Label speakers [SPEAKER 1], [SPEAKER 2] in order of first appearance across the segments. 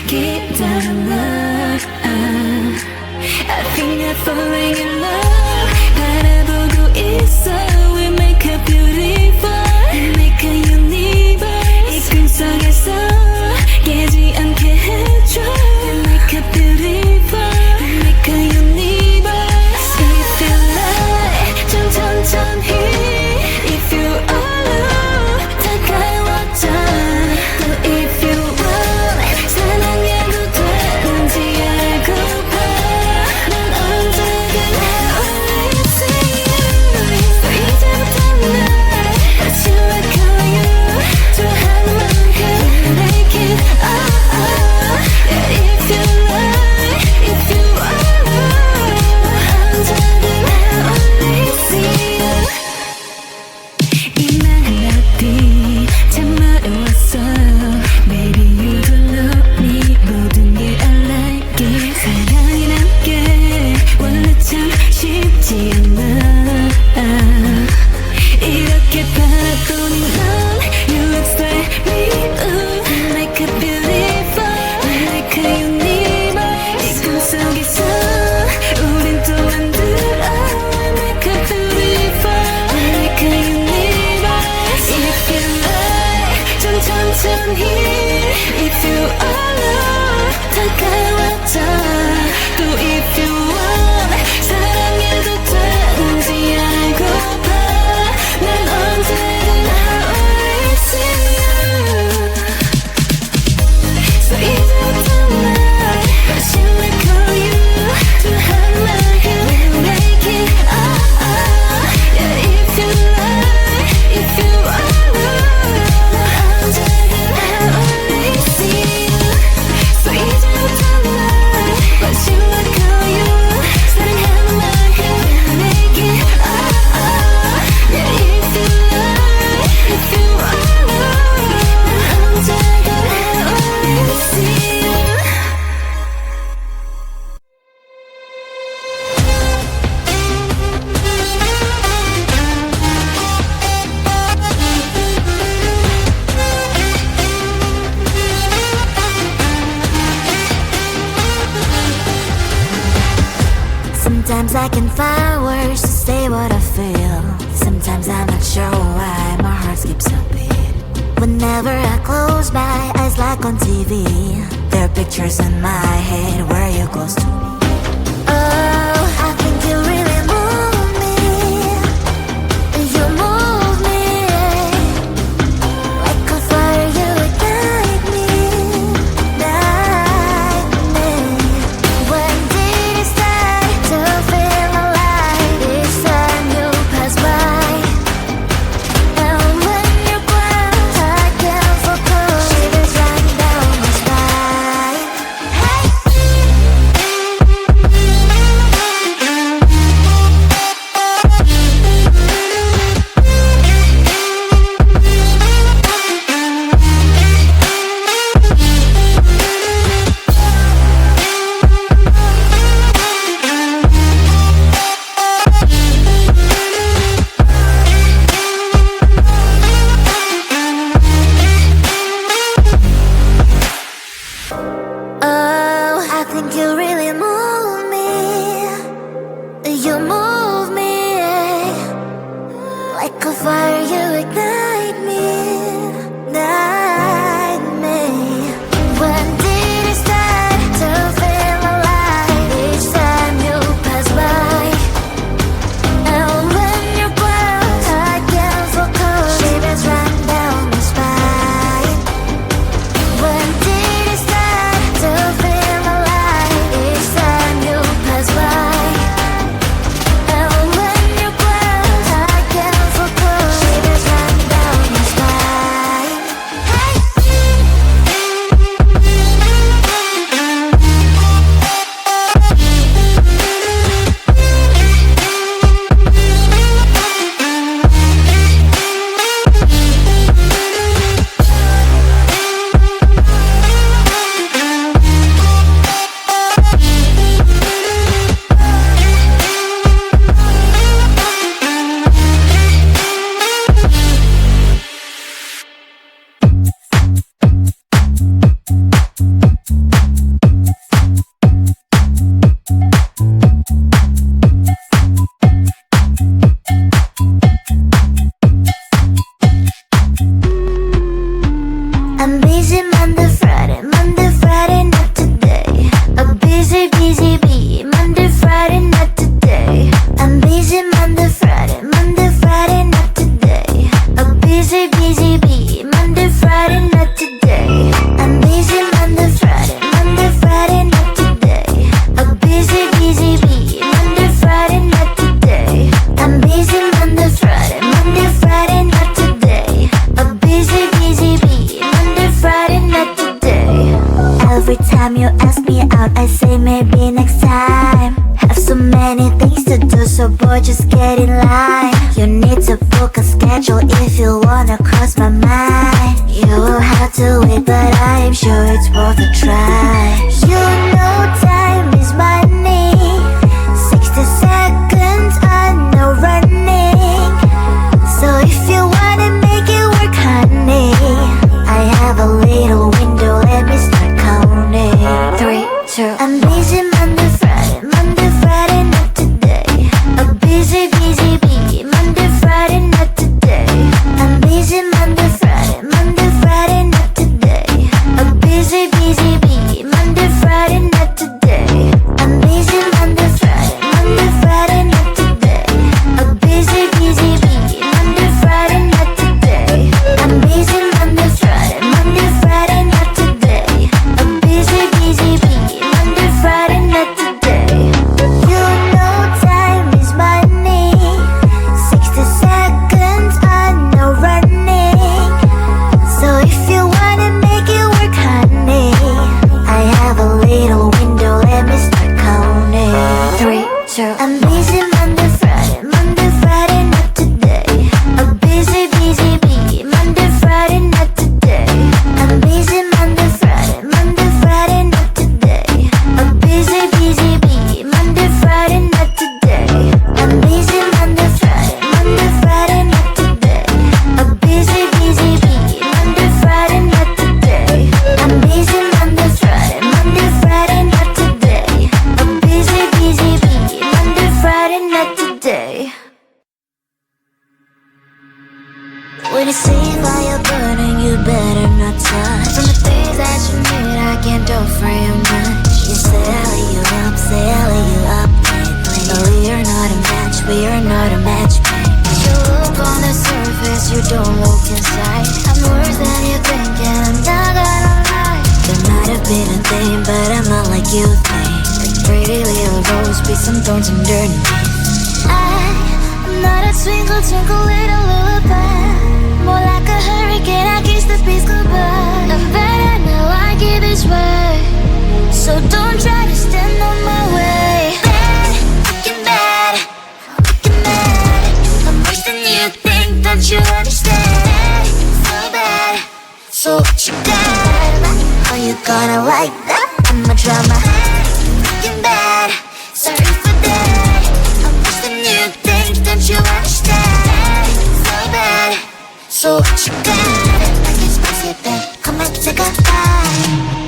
[SPEAKER 1] 기다려. I think I'm falling in love. 바라보고 있어. We make a beautiful, make a universe. 이 꿈속에서 깨지 않게 해줘. We make a beautiful, make a universe. If you like 좀 천천히. If you alone 다가와줘. 또 if you want 사랑해도 되는지 알고봐. 난 언제든 only see you. 이제부터 날 다시 like you. 좋아하는 만큼 make it Yeah, if you like, if you alone 언제든 only see you. 이만한 앞이 참 어려웠어. Baby you don't love me. 모든 게 I like it. 사랑이 남게 원래 참 쉽지 않아. 이렇게 바라보는 넌 You expect me. Ooh, like a beautiful, like a universe. 이 꿈속에서 우린 또 만들어. Like a beautiful, like a universe. If you like 좀 천천히. If you alone 다가와줘. 또 if you want 사랑해도 되는지 알고봐. 난 언제든 only see you. So 이제부터 날 다시 like you. 좋아하는 만큼 make it Yeah, if you like, if you alone 난 언제든 only see you. So 이제부터 날 다시 like you. 사랑하는 만큼 make it Yeah, if you like, if you alone 난 언제든 only see you.
[SPEAKER 2] Sometimes I can find words to say what I feel. Sometimes I'm not sure why my heart skips a beat. Whenever I close my eyes like on TV, there are pictures in my head where you're close to me. Oh, I think you really move me. You move me. Like a fire you ignite me. Ignite me. When did it start to feel alive? Each time you pass by. And when you glance, I can't focus. Shivers run down my spine. Oh, I think you really move me. You move me. Like a fire you ignite me. Ignite me. When did it start to feel alive? Each time you pass by. And when you glance, I can't focus. Shivers run down my spine. When did it start to feel alive? Each time I'm busy Monday, Friday, not today. A busy, busy bee, Monday, Friday, not today. I'm busy Monday, Friday, not today. A busy, busy bee, Monday, Friday, not today. I'm busy Monday, Friday, not today. A busy, busy bee, Monday, Friday, not today. I'm busy Monday, Friday, not today. A busy, busy bee, Monday, Friday, not today. Every time you ask me out, I say maybe next time. Have so many things to do, so boy, just get in line. You need to book a schedule if you wanna cross my mind. You will have to wait, but I am sure it's worth a try. You know time is money. 60 seconds, I know running. So if you wanna make it work, honey, I have a little window, let me start counting. 3, 2, I'm busy Monday, Friday, not today. A busy, busy bee, Monday, Friday, not today. I'm busy Monday, Friday, not today. A busy, busy bee, Monday, Friday, not today. I'm busy Monday, Friday, not today. A busy, busy bee, Monday, Friday, not today. I'm busy Monday, Friday, not today. A busy, busy bee, Monday, Friday, not today. You know time is money. 60 seconds, I know running. So if you wanna make it work, honey, I have a little window, let me start counting. 3, 2, I'm busy Monday, Friday, not today. A busy, busy bee, Monday, Friday, not today. I'm busy Monday, Friday, not today. A busy, busy bee, Monday, Friday, not today. I'm busy Monday, Friday, not today. A busy, busy bee, Monday, Friday, not today. I'm busy Monday, Friday, not today. A busy, busy bee, Monday, Friday, not today. When you see fire burning, you better not touch. From the things that you need, I can't offer you much. You sell you up lately. But we are not a match, baby. You look on the surface, you don't look inside. I'm worse than you think, and I'm not gonna lie. There might have been a thing, but I'm not like you think. Like pretty little rose, be some thorns underneath. I'm not a twinkle, twinkle little lullaby. More like a hurricane, I kiss the peace goodbye. I'm better now, I get this way. So don't try to stand on my way. Bad, fucking bad, fucking mad. I'm worse than you think, don't you understand? So bad, so what you got? Are you gonna like that? I'm a drama. Bad, fucking bad, sorry for that. I'm worse than you think, don't you understand? So bad, so what you got? Like it's spicy, babe, come and take a bite.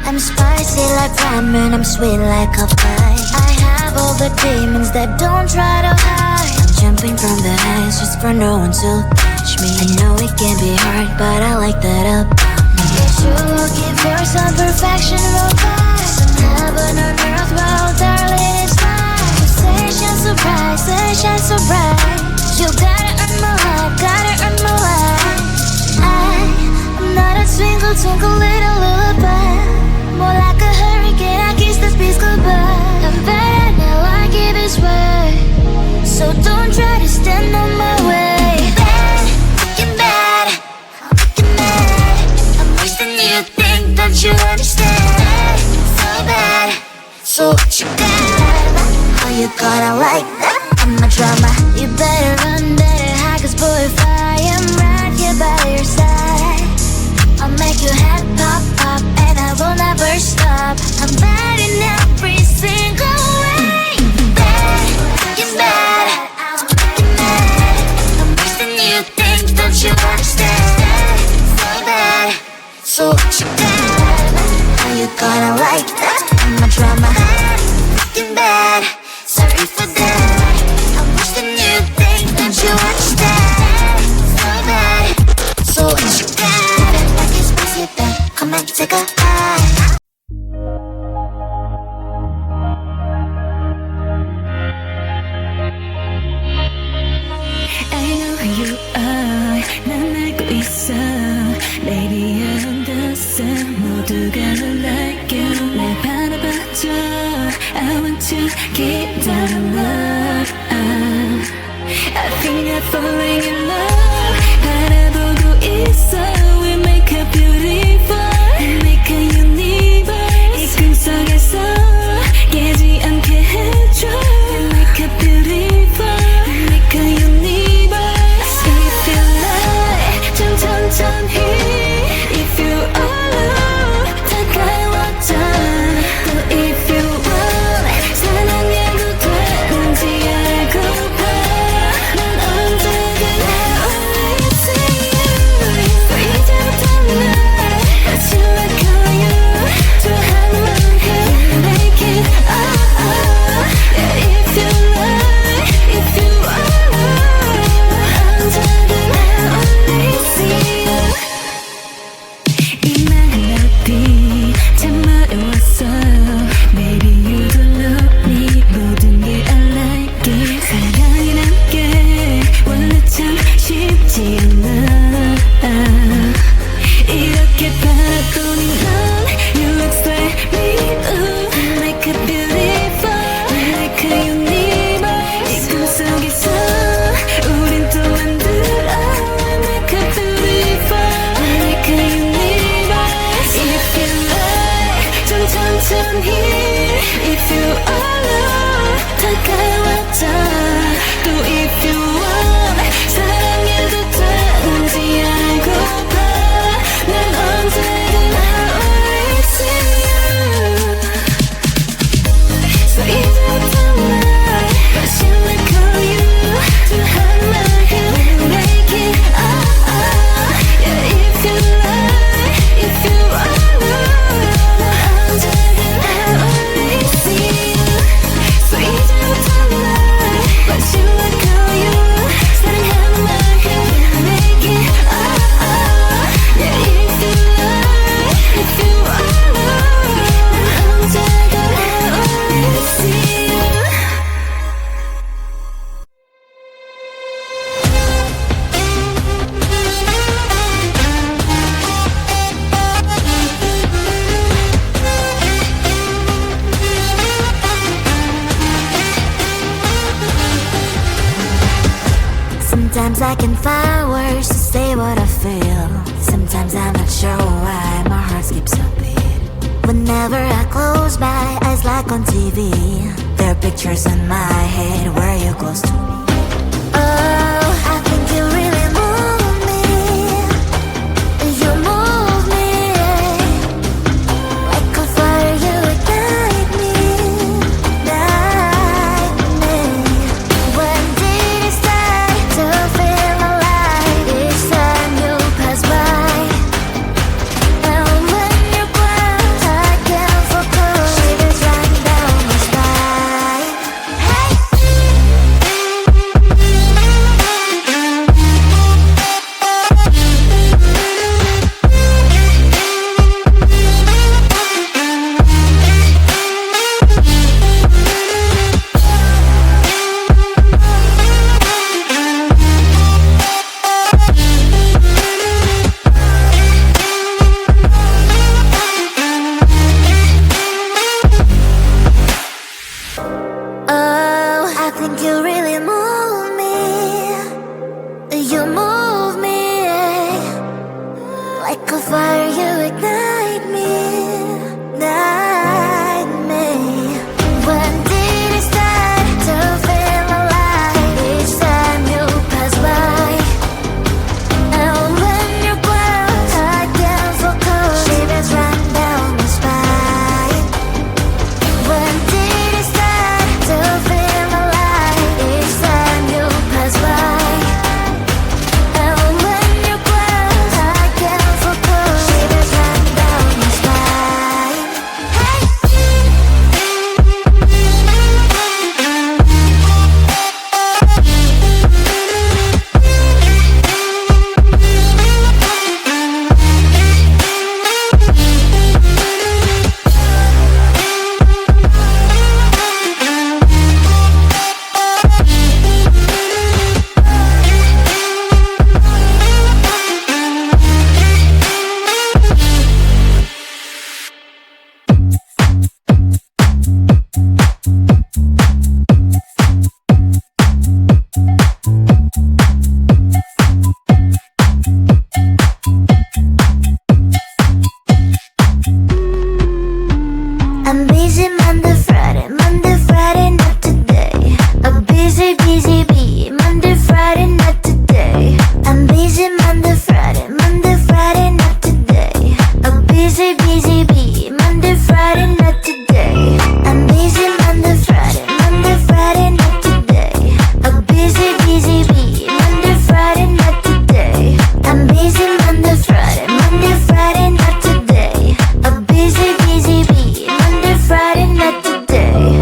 [SPEAKER 2] I'm spicy like ramen, I'm sweet like a pie. I have all the demons that don't try to hide. I'm jumping from the heights just for no one to catch me. I know it can be hard, but I like that about me. If you're looking for some perfection, we'll find some heaven on earth, well, darling, it's mine. Sunshine so bright, sunshine so bright. You gotta earn my life, gotta earn my life. I'm not a twinkle, twinkle little lullaby. More like a hurricane, I kiss the peace goodbye. I'm better now, I get this way. So don't try to stand on my way. Bad, fucking bad, fucking mad. I'm worse than you think, don't you understand? So bad, so what you got? How you gonna like that? I'm a drama. You better run, better hide, 'cause boy, if I am right here by your side, I'll make your head pop, pop, and I will never stop. I'm bad in every single way. Bad, fucking bad, fucking mad. I'm worse than you think, don't you understand? So bad, so what you got? How you gonna like that? I'm a drama. Bad, fucking bad, sorry for that. I'm worse than you think, don't you understand? So bad, Sometimes I can find words to say what I feel. Sometimes I'm not sure why my heart skips a beat. Whenever I close my eyes like on TV, there are pictures in my head where you're close to me. Oh, I think you really move me. You move me like a fire, you ignite me, ignite me. When did it start to feel alive? Each time you pass by, and when you're gone, I can't focus. Shivers run down my spine. Oh, I think you really move me. You move me like a fire, you ignite me, ignite me. When did it start to feel alive? Each time you pass by, and when you're gone, I can't focus. Shivers run down my spine. When did it start to feel alive? Each time you pass by, and when you're gone, I can't focus. Shivers run down my spine. I'm busy Monday, Friday, not today. A busy, busy bee. Monday, Friday, not today. I'm busy Monday, Friday, not today. A busy, busy bee. Monday, Friday, not today. I'm busy Monday, Friday, not today. A busy, busy bee. Monday, Friday, not today. I'm busy Monday, Friday, not today. A busy, busy bee. Monday, Friday, not today.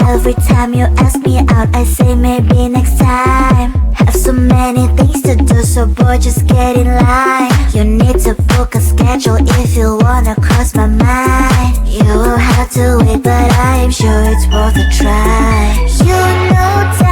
[SPEAKER 2] Every time you ask me out, I say maybe next time. Have so many things to do, so boy, just get in line. You need to book a schedule if you wanna cross my mind. You will have to wait, but I am sure it's worth a try. You know